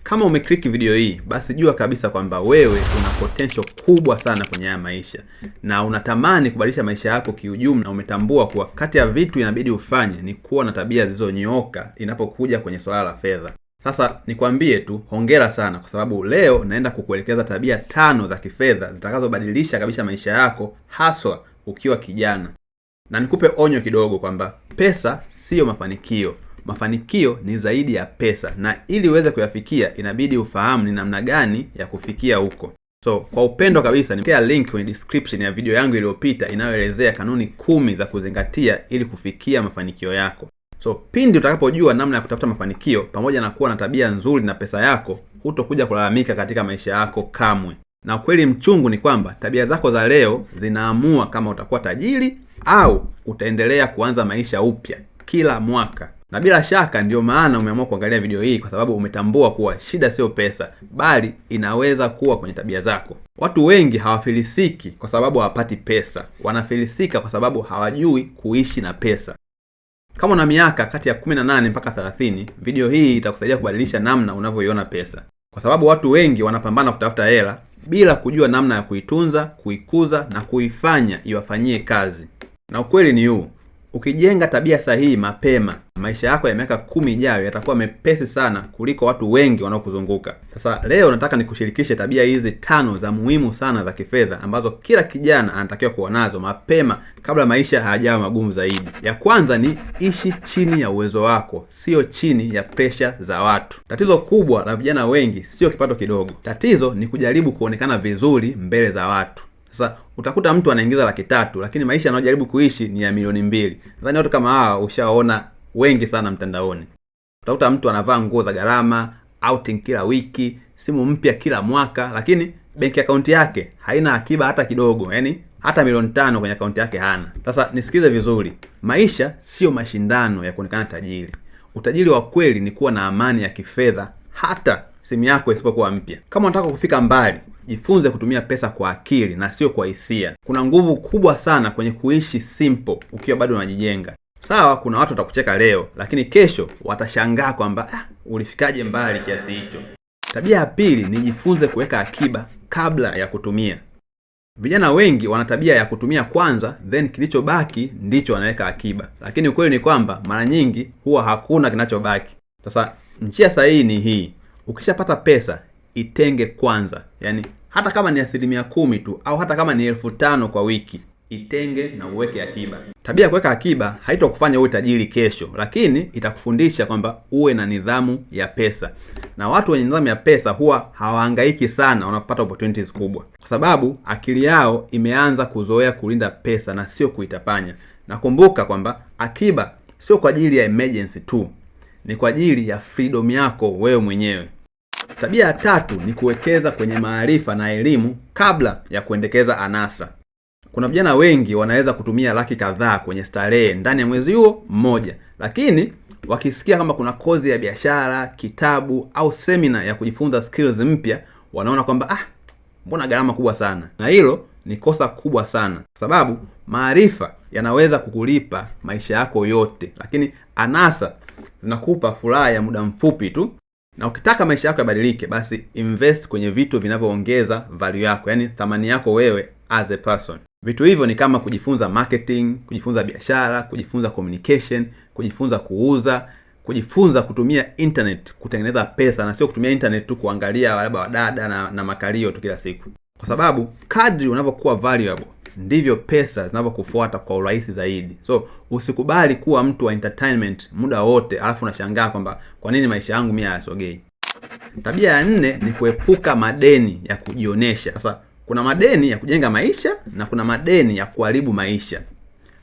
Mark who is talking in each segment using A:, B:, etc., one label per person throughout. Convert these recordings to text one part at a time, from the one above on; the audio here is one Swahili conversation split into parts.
A: Kama umeclick video hii, basi jua kabisa kwamba wewe una potential kubwa sana kwenye haya maisha na unatamani kubadilisha maisha yako kiujumla, na umetambua kuwa kati ya vitu inabidi ufanye ni kuwa na tabia zilizonyooka inapokuja kwenye swala la fedha. Sasa nikwambie tu hongera sana, kwa sababu leo naenda kukuelekeza tabia 5 za kifedha zitakazobadilisha kabisa maisha yako, haswa ukiwa kijana. Na nikupe onyo kidogo kwamba pesa sio mafanikio. Mafanikio ni zaidi ya pesa, na ili uweze kuyafikia inabidi ufahamu ni namna gani ya kufikia huko. So kwa upendo kabisa nimeweka link kwenye description ya video yangu iliyopita inayoelezea kanuni 10 za kuzingatia ili kufikia mafanikio yako. So pindi utakapojua namna ya kutafuta mafanikio pamoja na kuwa na tabia nzuri na pesa yako, hutokuja kulalamika katika maisha yako kamwe. Na ukweli mchungu ni kwamba tabia zako za leo zinaamua kama utakuwa tajiri au utaendelea kuanza maisha upya kila mwaka. Na bila shaka ndio maana umeamua kuangalia video hii, kwa sababu umetambua kuwa shida sio pesa, bali inaweza kuwa kwenye tabia zako. Watu wengi hawafilisiki kwa sababu hawapati pesa, wanafilisika kwa sababu hawajui kuishi na pesa. Kama una miaka kati ya 18 mpaka 30, video hii itakusaidia kubadilisha namna unavyoiona pesa. Kwa sababu watu wengi wanapambana kutafuta hela bila kujua namna ya kuitunza, kuikuza na kuifanya iwafanyie kazi. Na ukweli ni huu, ukijenga tabia sahihi mapema, maisha yako ya miaka 10 ijayo yatakuwa mepesi sana kuliko watu wengi wanaokuzunguka. Sasa leo nataka nikushirikishe tabia hizi 5 za muhimu sana za kifedha ambazo kila kijana anatakiwa kuwa nazo mapema kabla maisha hayajawa magumu zaidi. Ya kwanza ni ishi chini ya uwezo wako, sio chini ya pressure za watu. Tatizo kubwa la vijana wengi sio kipato kidogo. Tatizo ni kujaribu kuonekana vizuri mbele za watu. Sasa utakuta mtu anaingiza 300,000 lakini maisha anayojaribu kuishi ni ya milioni 2. Nadhani watu kama hawa ushaona wengi sana mtandaoni. Utakuta mtu anavaa nguo za gharama, outing kila wiki, simu mpya kila mwaka, lakini bank account yake haina akiba hata kidogo. Yaani hata milioni 5 kwenye account yake hana. Sasa nisikize vizuri. Maisha sio mashindano ya kuonekana tajiri. Utajiri wa kweli ni kuwa na amani ya kifedha hata simu yako isipokuwa mpya. Kama unataka kufika mbali, jifunze kutumia pesa kwa akili na sio kwa hisia. Kuna nguvu kubwa sana kwenye kuishi simple ukiwa bado unajijenga. Sawa, kuna watu watakucheka leo, lakini kesho watashangaa kwamba ulifikaje mbali kiasi hicho. Tabia ya pili ni jifunze kuweka akiba kabla ya kutumia. Vijana wengi wana tabia ya kutumia kwanza, then kilichobaki ndicho wanaweka akiba. Lakini ukweli ni kwamba mara nyingi huwa hakuna kinachobaki. Sasa njia sahihi ni hii. Ukishapata pesa, itenge kwanza. Yaani hata kama ni 10% tu au hata kama ni 5,000 kwa wiki, itenge na uweke akiba. Tabia ya kuweka akiba haitokufanya uwe tajiri kesho, lakini itakufundisha kwamba uwe na nidhamu ya pesa. Na watu wenye nidhamu ya pesa huwa hawahangaiki sana wanapopata opportunities kubwa, kwa sababu akili yao imeanza kuzoea kulinda pesa na sio kuitapanya. Na kumbuka kwamba akiba sio kwa ajili ya emergency tu, ni kwa ajili ya freedom yako wewe mwenyewe. Tabia ya 3 ni kuwekeza kwenye maarifa na elimu kabla ya kuendekeza anasa. Kuna vijana wengi wanaweza kutumia laki kadhaa kwenye starehe ndani ya mwezi huo mmoja, lakini wakisikia kama kuna kozi ya biashara, kitabu au seminar ya kujifunza skills mpya, wanaona kwamba mbona gharama kubwa sana. Na hilo ni kosa kubwa sana, kwa sababu maarifa yanaweza kukulipa maisha yako yote, lakini anasa zinakupa furaha ya muda mfupi tu. Na ukitaka maisha yako yabadilike, basi invest kwenye vitu vinavyoongeza value yako, yani thamani yako wewe as a person. Vitu hivyo ni kama kujifunza marketing, kujifunza biashara, kujifunza communication, kujifunza kuuza, kujifunza kutumia internet kutengeneza pesa, na sio kutumia internet tu kuangalia labda wadada na makalio tu kila siku. Kwa sababu kadri unavyokuwa valuable, ndivyo pesa zinavyokufuata kwa urahisi zaidi. So usikubali kuwa mtu wa entertainment muda wote alafu unashangaa kwamba kwa nini maisha yangu mimi hayasogei. Tabia ya 4 ni kuepuka madeni ya kujionesha. Sasa kuna madeni ya kujenga maisha na kuna madeni ya kuharibu maisha.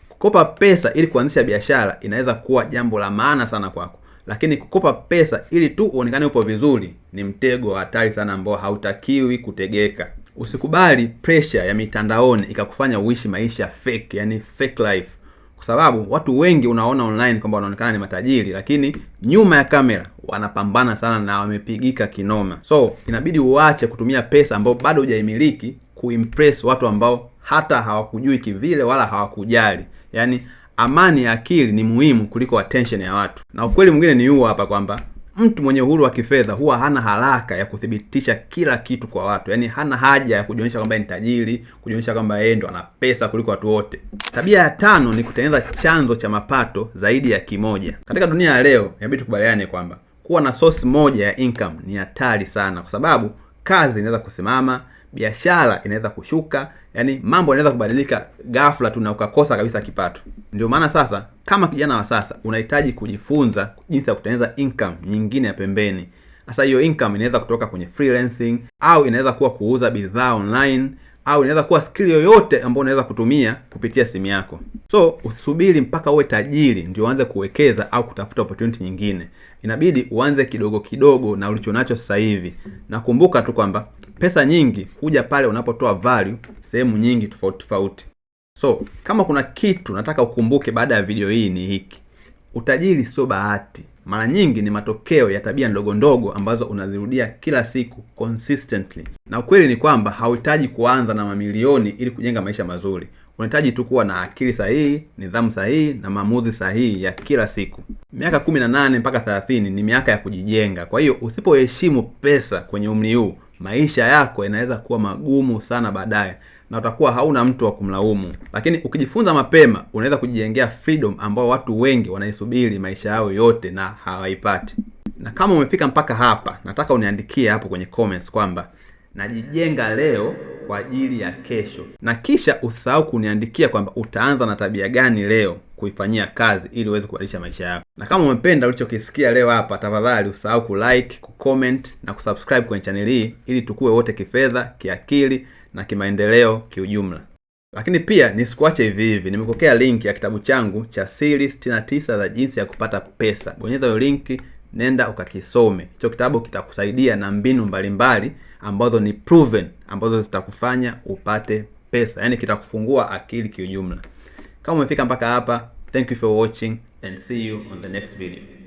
A: Kukopa pesa ili kuanzisha biashara inaweza kuwa jambo la maana sana kwako, lakini kukopa pesa ili tu uonekane upo vizuri ni mtego wa hatari sana ambao hautakiwi kutegeka. Usikubali pressure ya mitandaoni ikakufanya uishi maisha fake, yani fake life. Kwa sababu watu wengi unaona online kwamba wanaonekana ni matajiri, lakini nyuma ya kamera wanapambana sana na wamepigika kinoma. So inabidi uache kutumia pesa ambayo bado hujaimiliki kuimpress watu ambao hata hawakujui kivile wala hawakujali. Yani amani ya akili ni muhimu kuliko attention ya watu. Na ukweli mwingine ni huo hapa kwamba Mtu mwenye uhuru wa kifedha huwa hana haraka ya kuthibitisha kila kitu kwa watu. Yaani hana haja ya kujionyesha kwamba ni tajiri, kujionyesha kwamba yeye ndo ana pesa kuliko watu wote. Tabia ya 5 ni kutengeneza chanzo cha mapato zaidi ya kimoja. Katika dunia ya leo, inabidi tukubaliane kwamba kuwa na source moja ya income ni hatari sana, kwa sababu kazi inaweza kusimama, biashara inaweza kushuka, yani mambo yanaweza kubadilika ghafla tu na ukakosa kabisa kipato. Ndio maana sasa kama kijana wa sasa unahitaji kujifunza jinsi ya kutengeneza income nyingine ya pembeni. Sasa hiyo income inaweza kutoka kwenye freelancing, au inaweza kuwa kuuza bidhaa online, au inaweza kuwa skill yoyote ambayo unaweza kutumia kupitia simu yako. So usubiri mpaka uwe tajiri ndio uanze kuwekeza au kutafuta opportunity nyingine. Inabidi uanze kidogo kidogo na ulichonacho sasa hivi. Na kumbuka tu kwamba pesa nyingi huja pale unapotoa value sehemu nyingi tofauti tofauti. So kama kuna kitu nataka ukumbuke baada ya video hii ni hiki: utajiri sio bahati. Mara nyingi ni matokeo ya tabia ndogo ndogo ambazo unazirudia kila siku consistently. Na ukweli ni kwamba hauhitaji kuanza na mamilioni ili kujenga maisha mazuri. Unahitaji tu kuwa na akili sahihi, nidhamu sahihi na maamuzi sahihi ya kila siku. Miaka 18 mpaka 30 ni miaka ya kujijenga. Kwa hiyo usipoheshimu pesa kwenye umri huu, maisha yako yanaweza kuwa magumu sana baadaye na utakuwa hauna mtu wa kumlaumu. Lakini ukijifunza mapema, unaweza kujijengea freedom ambao watu wengi wanaisubiri maisha yao yote na hawaipati. Na kama umefika mpaka hapa, nataka uniandikie hapo kwenye comments kwamba najijenga leo kwa ajili ya kesho. Na kisha usisahau kuniandikia kwamba utaanza na tabia gani leo kuifanyia kazi ili uweze kubadilisha maisha yako. Na kama umependa ulichokisikia leo hapa, tafadhali usisahau kulike, kucomment na kusubscribe kwenye channel hii ili tukue wote kifedha, kiakili na kimaendeleo kiujumla. Lakini pia nisikuache hivi hivi. Nimekokea link ya kitabu changu cha siri 69 za jinsi ya kupata pesa. Bonyeza hiyo link, nenda ukakisome. Hicho kitabu kitakusaidia na mbinu mbalimbali ambazo ni proven, ambazo zitakufanya upate pesa. Yaani kitakufungua akili kiujumla. Kama umefika mpaka hapa, thank you for watching and see you on the next video.